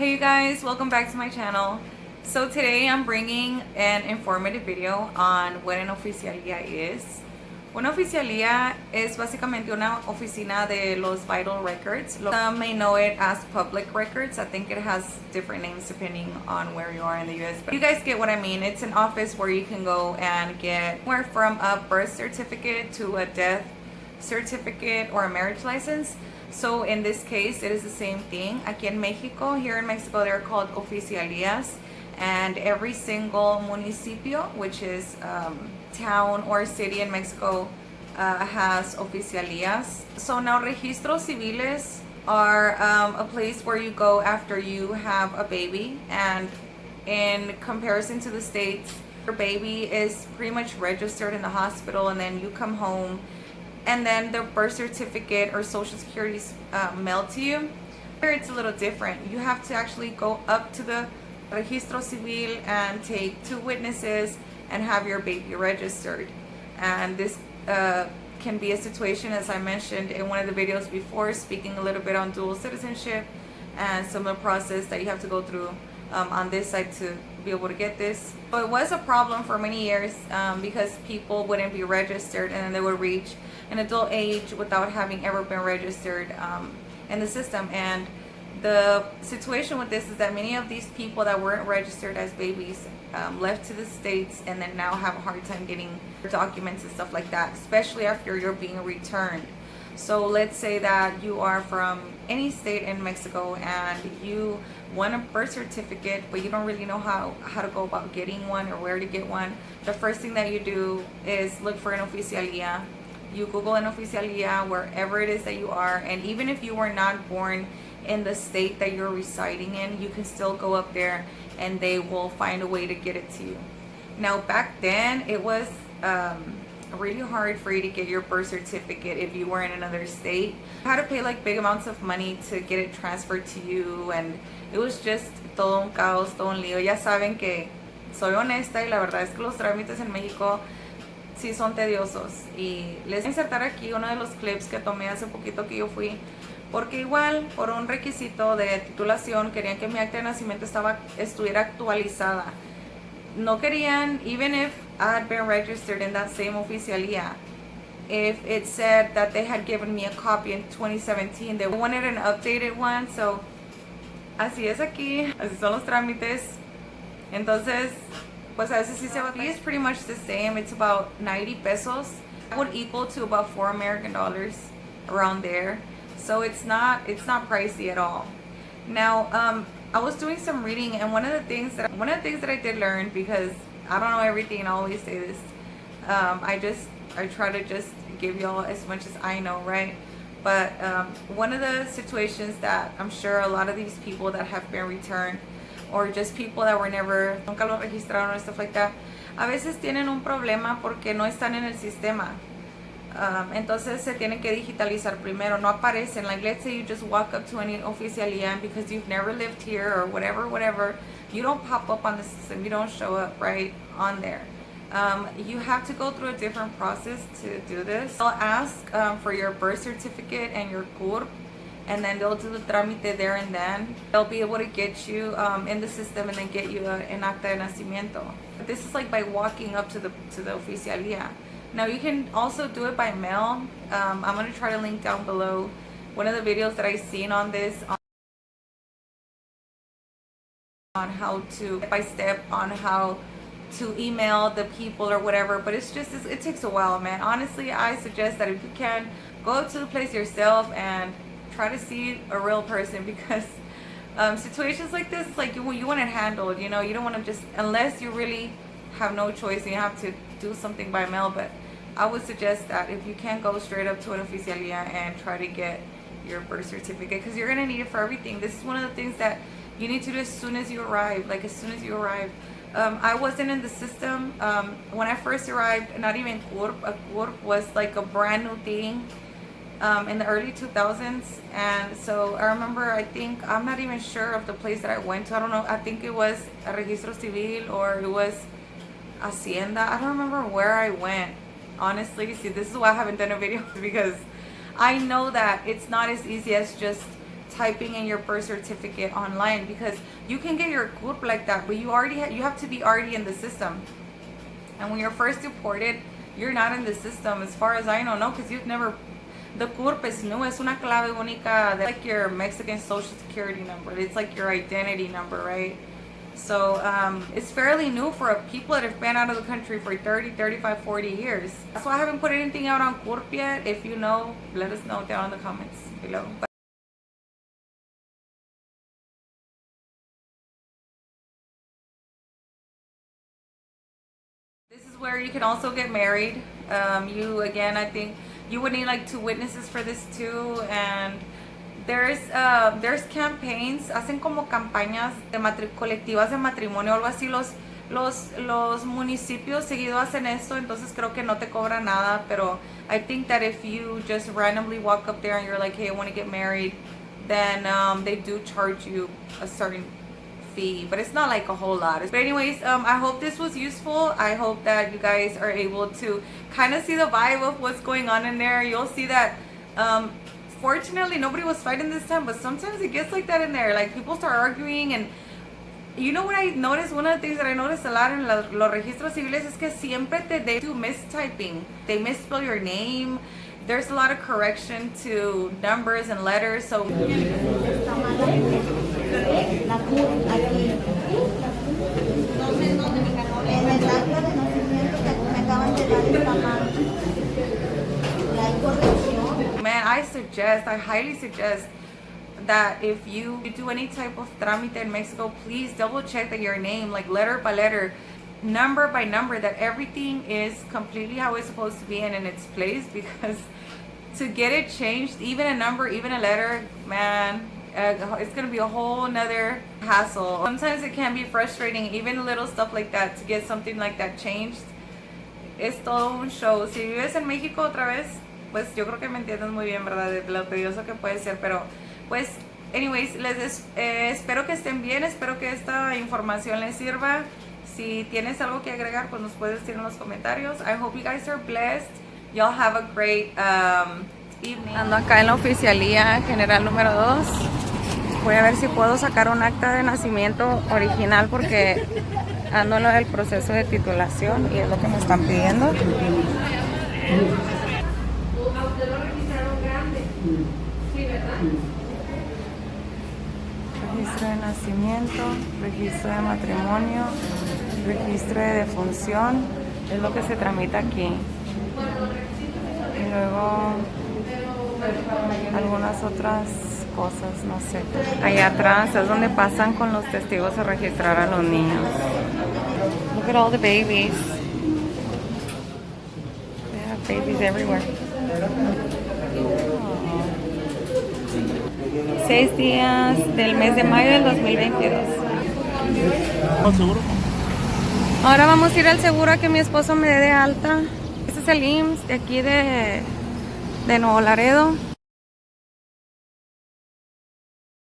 Hey you guys, welcome back to my channel. So today I'm bringing an informative video on what an oficialía is. Una oficialía es básicamente una oficina de los vital records. Some may know it as public records. I think it has different names depending on where you are in the US. But you guys get what I mean. It's an office where you can go and get anywhere from a birth certificate to a death certificate or a marriage license. So in this case, it is the same thing. Aquí en Mexico, here in Mexico, they're called oficialías, and every single municipio, which is town or city in Mexico, has oficialías. So now registros civiles are a place where you go after you have a baby, and in comparison to the states, your baby is pretty much registered in the hospital, and then you come home and then the birth certificate or social security is mailed to you. Here it's a little different. You have to actually go up to the registro civil and take 2 witnesses and have your baby registered. And this can be a situation, as I mentioned in one of the videos before, speaking a little bit on dual citizenship and some of the process that you have to go through on this side to be able to get this. So it was a problem for many years because people wouldn't be registered, and then they would reach an adult age without having ever been registered in the system. And the situation with this is that many of these people that weren't registered as babies left to the States and then now have a hard time getting documents and stuff like that, especially after you're being returned. So let's say that you are from any state in Mexico and you want a birth certificate, but you don't really know how to go about getting one or where to get one. The first thing that you do is look for an oficialía. You Google an oficialía wherever it is that you are, and even if you were not born in the state that you're residing in, you can still go up there and they will find a way to get it to you. Now back then it was really hard for you to get your birth certificate if you were in another state. You had to pay like big amounts of money to get it transferred to you, and it was just todo un caos, todo un lío. Ya saben que soy honesta y la verdad es que los trámites en México sí son tediosos. Y les voy a insertar aquí uno de los clips que tomé hace poquito que yo fui, porque igual por un requisito de titulación querían que mi acta de nacimiento estuviera actualizada. No querían, even if I had been registered in that same oficialía, if it said that they had given me a copy in 2017, they wanted an updated one. So así es aquí, así son los trámites. Entonces pues a veces sí se va. It's pretty much the same. It's about 90 pesos. That would equal to about $4 American, around there. So it's not pricey at all. Now I was doing some reading, and one of the things that I did learn, because I don't know everything and I always say this, I try to just give y'all as much as I know, right? But one of the situations that I'm sure a lot of these people that have been returned, or just people that were nunca lo registraron and stuff like that, a veces tienen un problema porque no están en el sistema. Entonces se tienen que digitalizar primero, no aparecen. Like let's say you just walk up to any oficialía, and because you've never lived here or whatever, you don't pop up on the system, you don't show up right on there. You have to go through a different process to do this. They'll ask for your birth certificate and your CURP, and then they'll do the trámite there and then. They'll be able to get you in the system and then get you an acta de nacimiento. But this is like by walking up to the oficialía. Now you can also do it by mail. I'm going to try to link down below one of the videos that I've seen on this, on how to, step by step, on how to email the people or whatever. But it takes a while, man. Honestly, I suggest that if you can, go up to the place yourself and try to see a real person, because situations like this, like you want it handled, you don't want to just, unless you really have no choice and you have to do something by mail. But I would suggest that if you can, go straight up to an oficialía and try to get your birth certificate, because you're going to need it for everything. This is one of the things that you need to do as soon as you arrive, I wasn't in the system when I first arrived. Not even CURP. A CURP was like a brand new thing in the early 2000s, and so I remember, I'm not even sure of the place that I went to. I don't know, I think it was a registro civil or it was Hacienda. I don't remember where I went, honestly. See, this is why I haven't done a video, because I know that it's not as easy as just typing in your birth certificate online, because you can get your CURP like that, but you have to be already in the system. And when you're first deported, you're not in the system, as far as I know, no, because you've never. The CURP is new. Es una clave única. That's like your Mexican social security number. It's like your identity number, right? So it's fairly new for people that have been out of the country for 30, 35, 40 years. So I haven't put anything out on CURP yet. If you know, let us know down in the comments below. This is where you can also get married. Again, I think you would need like 2 witnesses for this too. And there's campaigns, hacen como campañas de colectivas de matrimonio o algo así. Los municipios seguido hacen esto, entonces creo que no te cobran nada, pero I think that if you just randomly walk up there and you're like, hey, I want to get married, then they do charge you a certain fee, but it's not like a whole lot. But anyways, I hope this was useful. I hope that you guys are able to kind of see the vibe of what's going on in there. You'll see that fortunately nobody was fighting this time, but sometimes it gets like that in there. Like people start arguing, and you know what I noticed? One of the things that I noticed a lot in los registros civiles es que siempre they do mistyping. They misspell your name. There's a lot of correction to numbers and letters, so La CURP aquí. En el acta de nacimiento que me acaban de dar está mal. Y hay corrección. man, I highly suggest that if you do any type of trámite in Mexico, please double check that your name, like letter by letter, number by number, that everything is completely how it's supposed to be and in its place, because to get it changed, even a number, even a letter, man, it's gonna be a whole nother hassle. Sometimes it can be frustrating, even little stuff like that, to get something like that changed. Es todo un show. Si vives en México otra vez, pues yo creo que me entiendes muy bien, ¿verdad? De lo tedioso que puede ser, pero pues, anyways, espero que estén bien, espero que esta información les sirva. Si tienes algo que agregar, pues nos puedes decir en los comentarios. I hope you guys are blessed. Y'all have a great evening. Ando acá en la oficialía general número 2. Voy a ver si puedo sacar un acta de nacimiento original, porque ando en lo del proceso de titulación y es lo que me están pidiendo. ¿A usted lo registraron grande? Sí, ¿verdad? Registro de nacimiento, registro de matrimonio, registro de defunción, es lo que se tramita aquí. Y luego algunas otras cosas, no sé. Allá atrás es donde pasan con los testigos a registrar a los niños. Look at all the babies. They have babies everywhere. 6 días del mes de mayo del 2022. ¿Seguro? Ahora vamos a ir al seguro a que mi esposo me dé de alta. Este es el IMSS de aquí de Nuevo Laredo.